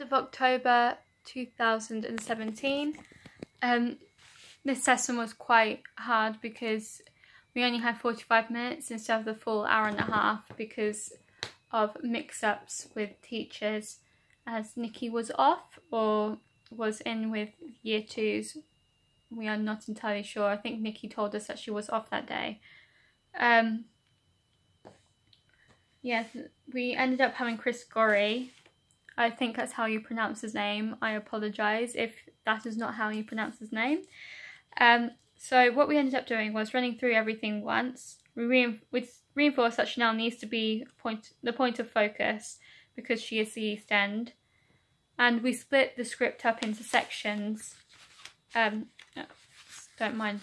of October 2017. This session was quite hard because we only had 45 minutes instead of the full hour and a half because of mix-ups with teachers, as Nikki was off or was in with year twos. We are not entirely sure. I think Nikki told us that she was off that day. Yes, we ended up having Chris Gorry. I think that's how you pronounce his name. I apologise if that is not how you pronounce his name. So what we ended up doing was running through everything once. We reinforced that Chanel needs to be the point of focus because she is the East End. And we split the script up into sections. Don't mind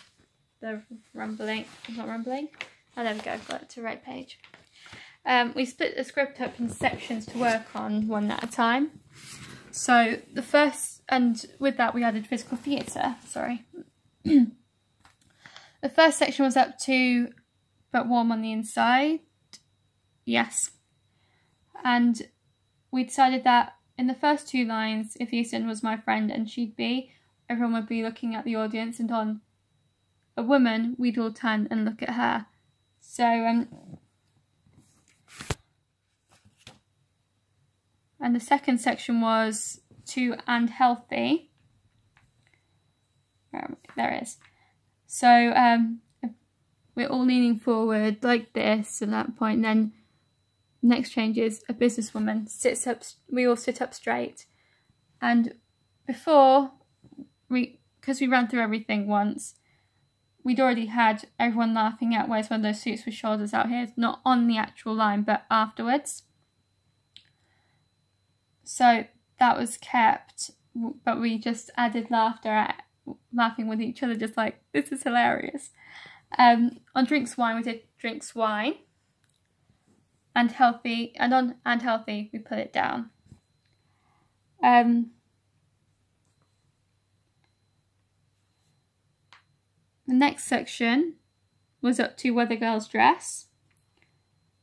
the rumbling. It's not rumbling. Oh, there we go. Got it to the right page. We split the script up in sections to work on one at a time. So the first, and with that we added physical theatre, sorry. The first section was up to but warm on the inside. Yes. And we decided that in the first two lines, if Houston was my friend and she'd be, everyone would be looking at the audience, and on a woman, we'd all turn and look at her. So, and the second section was to and healthy. There it is. So we're all leaning forward like this at that point. And then next change is a businesswoman sits up. We all sit up straight. And before because we ran through everything once, we'd already had everyone laughing at where's one of those suits with shoulders out here, not on the actual line, but afterwards. So that was kept, but we just added laughing with each other, just like, this is hilarious. On drinks wine, we did drinks wine, and healthy, and on and healthy, we put it down. The next section was up to where the girls dress.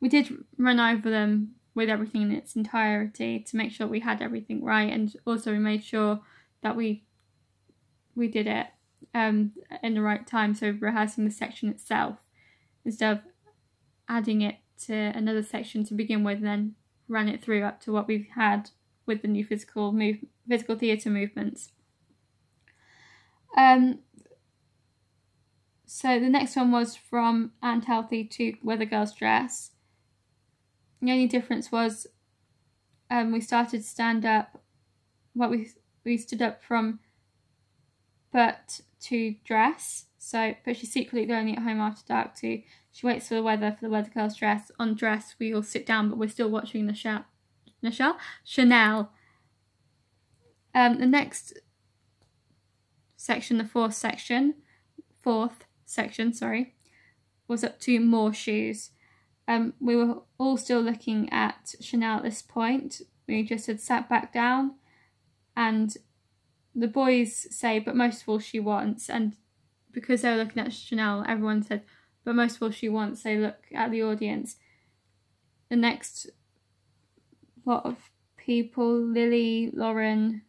We did run over them with everything in its entirety to make sure we had everything right, and also we made sure that we did it in the right time, so rehearsing the section itself instead of adding it to another section to begin with and then ran it through up to what we've had with the new physical theatre movements. So the next one was from and healthy to where the girls dress. The only difference was we started stand up. We stood up from but to dress. So but she's secretly lonely at home after dark to she waits for the weather girls dress. On dress we all sit down, but we're still watching Chanel. The next section, the fourth section, was up to more shoes. We were all still looking at Chanel at this point. We just had sat back down, and the boys say, but most of all she wants, and because they were looking at Chanel, everyone said, but most of all she wants. They look at the audience. The next lot of people, Lily, Lauren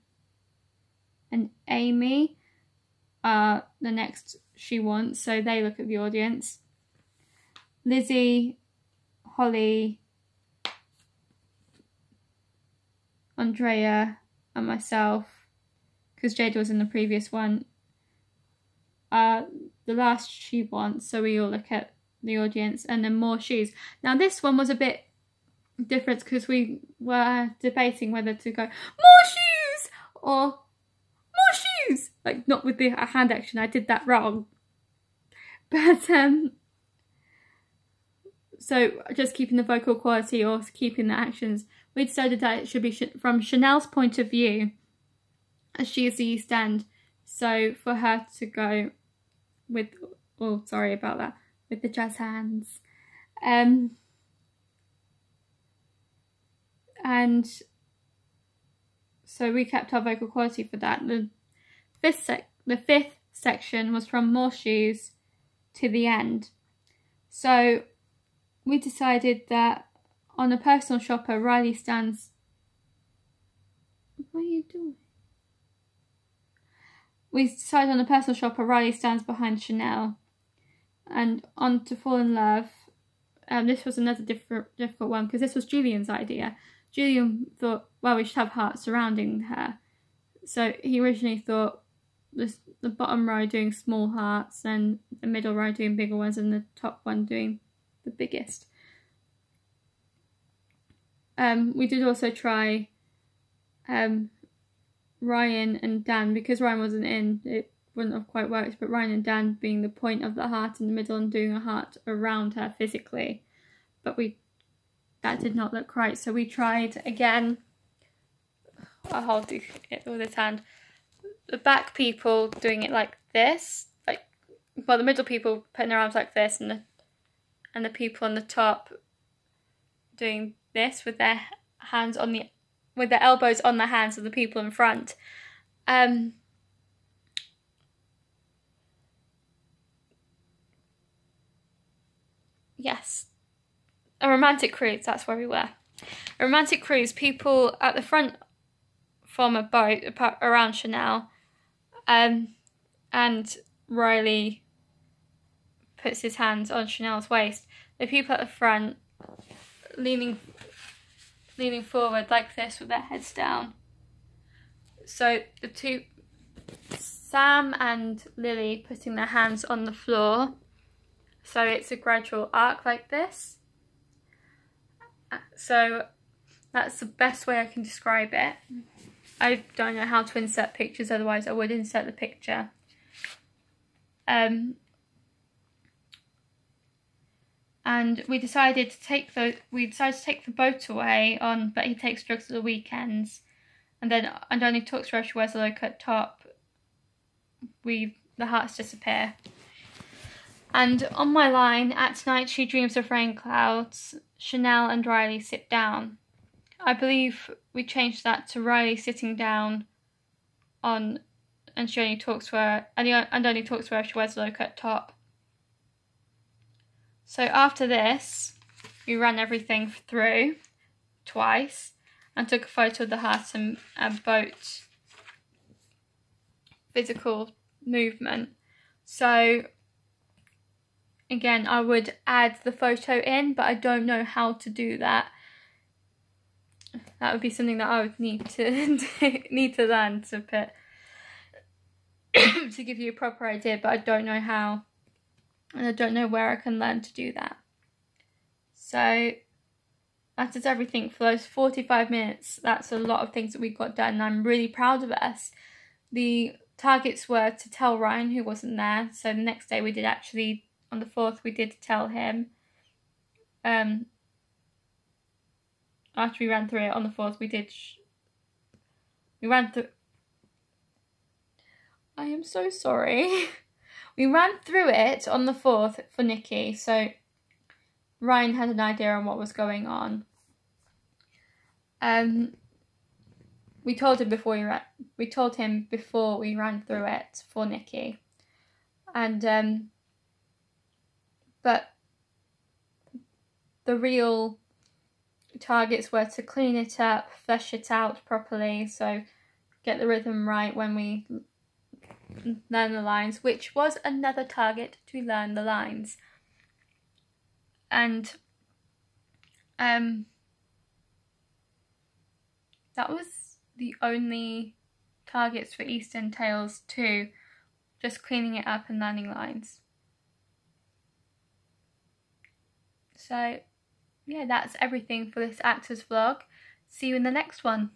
and Amy, are the next she wants, so they look at the audience. Lizzie, Holly, Andrea and myself, because Jada was in the previous one, the last she wants, so we all look at the audience. And then more shoes. Now this one was a bit different because we were debating whether to go more shoes or more shoes, like not with the hand action. I did that wrong, but so just keeping the vocal quality or keeping the actions, we decided that it should be from Chanel's point of view, as she is the East End. So for her to go with, oh sorry about that, with the jazz hands. And so we kept our vocal quality for that. The fifth section was from more shoes to the end. So we decided that on a personal shopper, Riley stands What are you doing? We decided on a personal shopper. Riley stands behind Chanel. And on to Fall in Love. This was another difficult one because this was Julian's idea. Julian thought, well, we should have hearts surrounding her. So he originally thought the bottom row doing small hearts, and the middle row doing bigger ones, and the top one doing the biggest. We did also try Ryan and Dan, because Ryan wasn't in, it wouldn't have quite worked, but Ryan and Dan being the point of the heart in the middle and doing a heart around her physically. But that did not look right, so we tried again. I'll hold it with this hand. The back people doing it like this, the middle people putting their arms like this, and the people on the top doing this with their hands with their elbows on the hands of the people in front. Yes, a romantic cruise. That's where we were. A romantic cruise. People at the front form a boat around Chanel, and Riley puts his hands on Chanel's waist. The people at the front leaning forward like this with their heads down. So the two, Sam and Lily, putting their hands on the floor. So it's a gradual arc like this. So that's the best way I can describe it. I don't know how to insert pictures, otherwise I would insert the picture. And we decided to take the boat away but he takes drugs at the weekends, and only talks to her if she wears a low-cut top. The hearts disappear. And on my line, at night she dreams of rain clouds, Chanel and Riley sit down. I believe we changed that to Riley sitting down and she only talks to her, and only talks to her if she wears a low-cut top. So after this, we ran everything through twice and took a photo of the heart and boat physical movement. So again, I would add the photo in, but I don't know how to do that. That would be something that I would need to learn to put to give you a proper idea, but I don't know how, and I don't know where I can learn to do that. So that is everything for those 45 minutes. That's a lot of things that we got done, and I'm really proud of us. The targets were to tell Ryan, who wasn't there. So the next day we did actually, on the 4th, we did tell him. After we ran through it on the 4th, we ran through. I am so sorry. We ran through it on the 4th for Nikki, so Ryan had an idea on what was going on. We told him before we ran through it for Nikki, and but the real targets were to clean it up, flesh it out properly, so get the rhythm right when we learn the lines, which was another target, to learn the lines. And that was the only targets for Eastern Tales 2, just cleaning it up and learning lines. So yeah, that's everything for this actors vlog. See you in the next one.